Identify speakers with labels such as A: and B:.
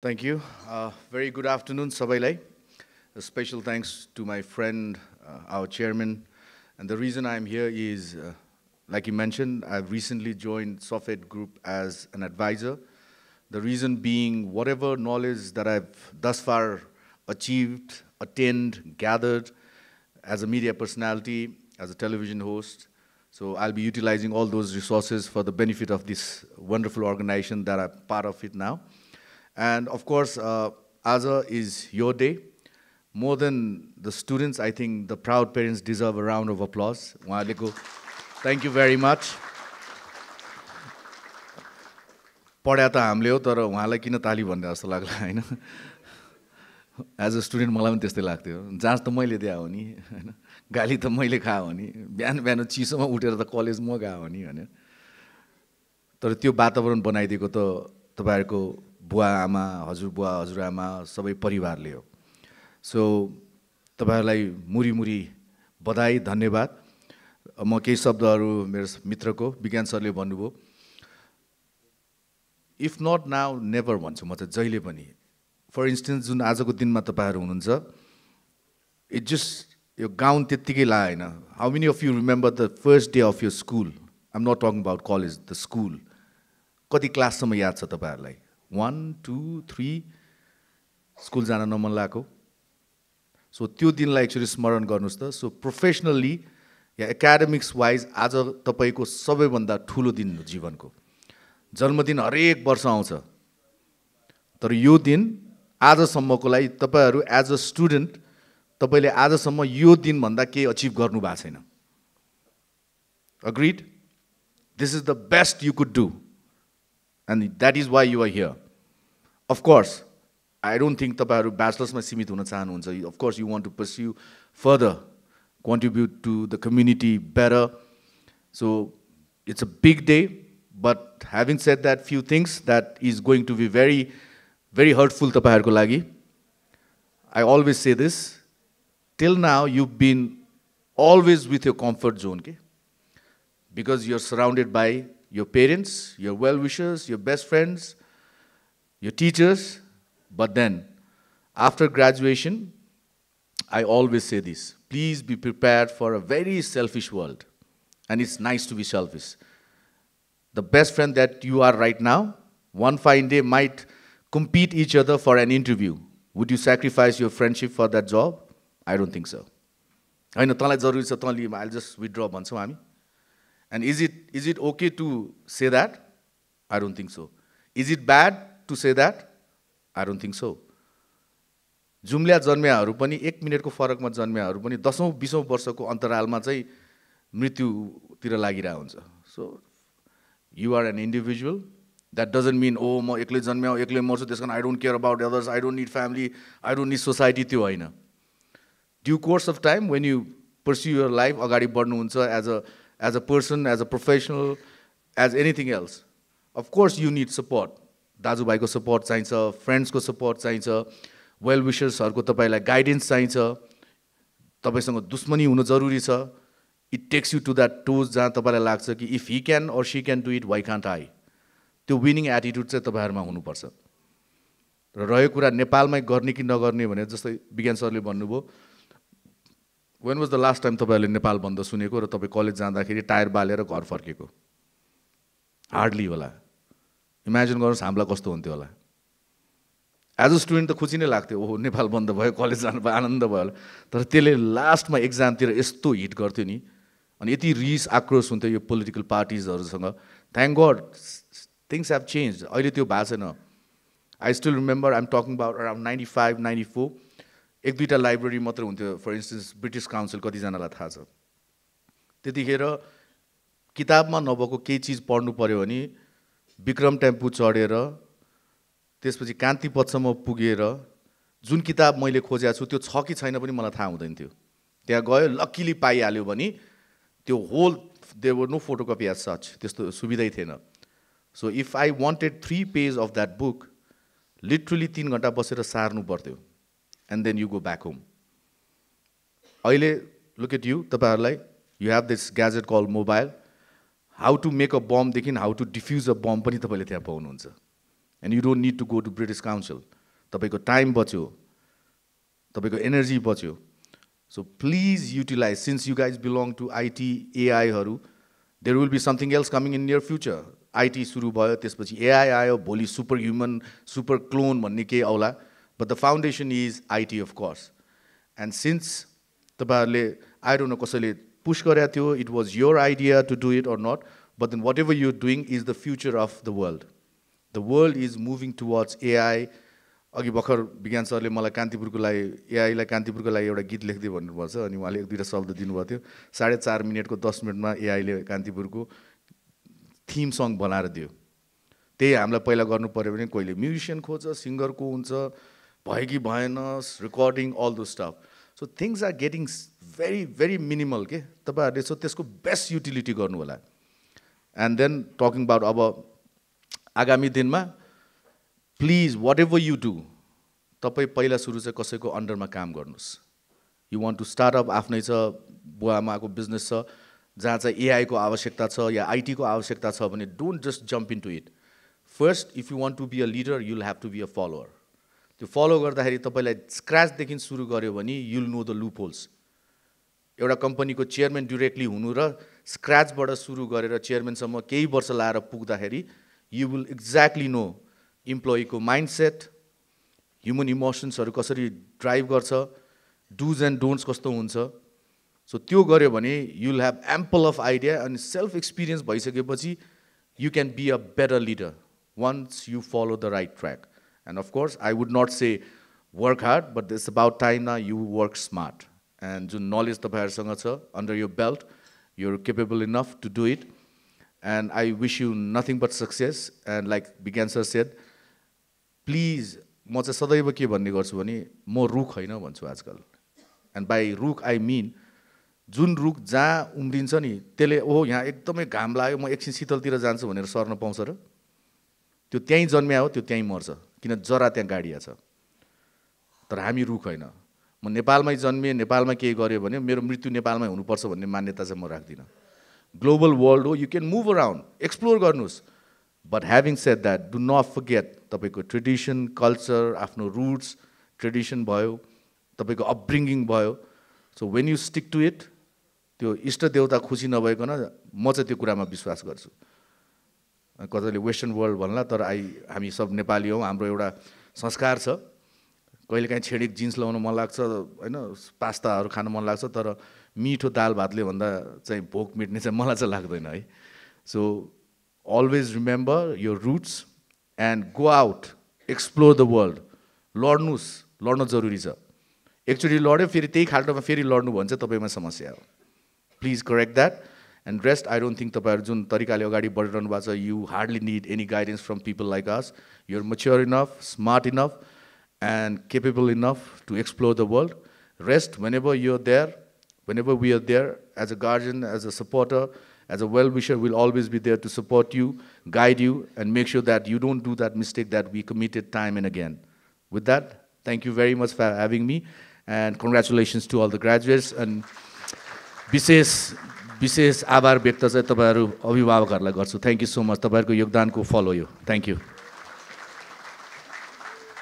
A: Thank you. Very good afternoon, Sabailai. A special thanks to my friend, our chairman. And the reason I'm here is, like you mentioned, I've recently joined Sofed Group as an advisor. The reason being, whatever knowledge that I've thus far achieved, attained, gathered as a media personality, as a television host, so I'll be utilizing all those resources for the benefit of this wonderful organization that I'm part of it now. And of course, Aza is your day. More than the students, I think the proud parents deserve a round of applause. Wahaleko, thank you very much. पढ्या त हामीले हो तर उहाँलाई किन ताली भन्ने जस्तो लाग्ला हैन एज अ स्टुडेन्ट मलाई पनि त्यस्तै लाग्थ्यो जाँच त मैले दिए हो नि हैन गाली त मैले खाए हो नि बिहान बिहान चिसोमा उठेर त कलेज म गए हो नि हैन तर त्यो वातावरण बनाइदिएको त तपाईहरुको बुवा आमा हजुरबुवा हजुरआमा सबै परिवारले हो सो तपाईहरुलाई मुरी मुरी बधाई धन्यवाद म केही शब्दहरु मेरो मित्रको विज्ञान सरले भन्नुभयो इफ नट नाउ नेभर भन्छु म त जहिले पनि फर इन्स्टेन्स जुन आजको दिनमा तपाईहरु हुनुहुन्छ इट जस्ट यो गाउन त्यतिकै लागेन how many of you remember the first day of your school I am not talking about college the school कति क्लाससम्म याद छ तपाईहरुलाई 1 2 3 स्कुल जान नमन लागेको सो त्यो दिनलाई एक्चुअली स्मरण गर्नुस् त सो प्रोफेसनली या एकाडेमिक्स वाइज आज तपाईको सबैभन्दा ठूलो दिन हो जीवनको जन्मदिन हरेक वर्ष आउँछ तर यो दिन आजसम्मको लागि तपाईहरु एज अ स्टुडेन्ट तपाईले आजसम्म यो दिन भन्दा के अचिभ गर्नु भएको छैन agreed this is the best you could do and that is why you are here. Of course, I don't think तपाईहरु ब्याचलर्समा सीमित हुन चाहनुहुन्छ. Of course, you want to pursue further, contribute to the community better. So it's a big day, but having said that, few things that is going to be very, very hurtful तपाईहरुको लागि. I always say this. Till now, you've been always with your comfort zone, okay? Because you're surrounded by your parents, your well-wishers, your best friends, your teachers. But then, after graduation, I always say this. Please be prepared for a very selfish world. And it's nice to be selfish. The best friend that you are right now, one fine day might compete each other for an interview. Would you sacrifice your friendship for that job? I don't think so. I know, I'll just withdraw भन्छौँ हामी. And is it okay to say that? I don't think so. Is it bad to say that? I don't think so. जुम्ल्या जन्मेहरू पनि 1 मिनेटको फरकमा जन्मेहरू पनि 10औं 20औं वर्षको अन्तरालमा चाहिँ मृत्युतिर लागिरहेको हुन्छ. So you are an individual. That doesn't mean oh म एक्लै जन्म्याउ एक्लै मर्छु त्यसकारण I don't care about others, I don't need family, I don't need society त्यो हैन. Due course of time when you pursue your life अगाडि बढ्नुहुन्छ as a person, as a professional, as anything else. Of course, you need support. दाजु भाइको support चाहिन्छ, friends को support चाहिन्छ, well-wishers हरुको तपाईलाई guidance चाहिन्छ, तपाईसँग दुश्मनी हुनु जरुरी छ. It takes you to that toes जहाँ तपाईलाई लाग्छ कि if he can or she can do it, why can't I? त्यो winning attitude चाहिँ तपाईहरुमा हुनुपर्छ. र रह्यो कुरा नेपालमै गर्ने कि नगर्ने भने जस्तै विज्ञान सरले भन्नुभयो When was the last time तपाईहरुले नेपाल बन्द सुनेको र तपाई कलेज जाँदाखेरि टायर बालेर घर फर्केको? हार्डली होला. इमेजिन गर्नुस् हामीलाई कस्तो हुन्थ्यो होला. एज अ स्टुडेन्ट त खुसी नै लाग्थ्यो ओहो नेपाल बन्द भयो कलेज जानु भयो आनन्द भयो होला. तर त्यसले लास्टमा एक्जामतिर यस्तो हिट गर्थ्यो नि अनि यति रिस आक्रोश हुन्थ्यो यो पोलिटिकल पार्टीजहरुसँग. Thank God things have changed. अहिले त्यो भएको छैन. I still remember I am talking about around 95 94 एक दुईटा लाइब्रेरी मात्र हुन्थ्यो. फर इन्स्टेन्स ब्रिटिश काउन्सिल कतिजनालाई थाहा छ. त्यतिखेर किताबमा नभएको केही चिज पढ्नु पर्यो भने विक्रम टेम्पू चढेर त्यसपछि कान्ति पथसम्म पुगेर जुन किताब मैले खोजेको छु त्यो छ कि छैन पनि मलाई थाहा हुँदैन थियो. त्यहाँ गयो लकीली पाइहाल्यो भने त्यो whole there were no photocopy as such त्यस्तो सुविधै थिएन. So if I wanted 3 page of that book literally 3 घण्टा बसेर सार्नु पर्थ्यो. And then you go back home. अहिले look at you, तपाईहरुलाई you have this gadget called mobile. How to make a bomb देखिन how to defuse a bomb पनि तपाईले त्यहाँ पाउनुहुन्छ. and you don't need to go to British Council. Tapeko time bachyo, tapeko energy bachyo. So please utilize, since you guys belong to IT, AI haru, there will be something else coming in near future. IT suru bhayo, त्यसपछि AI आयो, भोलि superhuman, super clone भन्ने के आउला. But the foundation is IT, of course. And since तपाईहरुले, I don't know कसैले push गरेको थियो, it was your idea to do it or not, but then whatever you're doing is the future of the world. The world is moving towards AI. अघि भर्खर विज्ञान सरले मलाई कान्तिपुरको लागि एआईलाई कान्तिपुरको लागि एउटा गीत लेख्दै भन्नुभएको छ अनि उहाँले एक दुईटा शब्द दिनुभएको थियो 4.5 मिनेटको 10 मिनेटमा एआईले कान्तिपुरको थीम सङ बनाएर दियो त्यही हामीलाई पहिला गर्नु पर्यो भने कोहीले म्युजिशियन खोज्छ सिंगर को हुन्छ भयो कि भएन recording all those stuff so things are getting very very minimal के तपाईहरुले सो त्यसको बेस्ट युटिलिटी गर्नु होला एन्ड देन टकिङ अबाउट अब आगामी दिनमा प्लिज whatever you do, तपाई पहिला सुरु चाहिँ कसैको अन्डरमा काम गर्नुस् you want to start up आफ्नै छ बुवा आमाको बिजनेस छ जहाँ चाहिँ एआई को आवश्यकता छ या आईटी को आवश्यकता छ भने don't just jump into it first if you want to be a leader you will have to be a follower त्यो फलो गर्दाखेरि तपाईलाई स्क्रैच देखि सुरु गर्यो भने you will know the loopholes एउटा कम्पनीको चेयरम्यान डाइरेक्टली हुनु र स्क्रैचबाट सुरु गरेर चेयरम्यानसम्म केही वर्ष लाएर पुग्दाखेरि you will exactly know employee को माइन्डसेट ह्युमन इमोशन्सहरु कसरी ड्राइभ गर्छ डुज एन्ड डोन्ट्स कस्तो हुन्छ सो त्यो गर्यो भने you will have ample of idea अनि सेल्फ एक्सपिरियन्स भइसकेपछि you can be a better leader once you follow the right track and of course I would not say work hard but it's about time ना you work smart and जुन knowledge तपाईहरुसँग छ under your belt you are capable enough to do it and I wish you nothing but success and like Bigyan sir shed please म चाहिँ सदैव के भन्ने गर्छु भने म रुख हैन भन्छु आजकल एन्ड बाई रुख आई मिन जुन रुख जहाँ उम्रिन्छ नि त्यसले ओहो यहाँ एकदमै घाम लाग्यो म एकछिन शीतलतिर जान्छु भनेर सर्न पाउँछ र त्यो त्यहीँ जन्म्या हो त्यो त्यहीँ मर्छ किन जरा त्यहाँ गाडिया छ तर हामी रुख हैन म नेपालमै जन्मिए नेपालमा केही गर्यो भने मेरो मृत्यु नेपालमै हुनुपर्छ भन्ने मान्यता चाहिँ म राख्दिनँ ग्लोबल वर्ल्ड हो you can move around explore गर्नुस् But having said that, do not forget तपाईको ट्रेडिसन कल्चर आफ्नो रुट्स ट्रेडिसन भयो तपाईको अपब्रिङ्गिङ भयो so when you stick to it त्यो इष्ट देवता खुसी नभइकन म चाहिँ त्यो कुरामा विश्वास गर्छु कतैले वेस्टर्न वर्ल्ड भन्ला तर हामी सब नेपाली हौ हाम्रो एउटा संस्कार छ कहिलेकाहीँ छेडिक जिन्स लगाउन मन लाग्छ हैन पास्ताहरू खान मन लाग्छ तर मिठो दाल भातले भन्दा चाहिँ भोक मिट्ने चाहिँ मलाई चाहिँ लाग्दैन है so always remember your roots and go out, explore the world. लड्नुस् लड्न जरुरी छ एकचोटि लड्यो फेरि त्यही खाल्टोमा फेरि लड्नु भन्छ तपाईमा समस्या हो please correct that and rest I don't think तपाईहरु जुन तरिकाले अगाडि बढिरहनु भएको छ you hardly need any guidance from people like us you are mature enough, smart enough and capable enough to explore the world. Rest whenever you're there, whenever we are there as a guardian, as a supporter, as a well-wisher, we'll always be there to support you, guide you, and make sure that you don't do that mistake that we committed time and again. With that, thank you very much for having me, and congratulations to all the graduates. And विशेष आभार व्यक्त चाहिँ तपाईहरु अभिभावकहरुलाई गर्छु. Thank you so much. तपाईहरुको योगदानको फल हो यो. Thank you.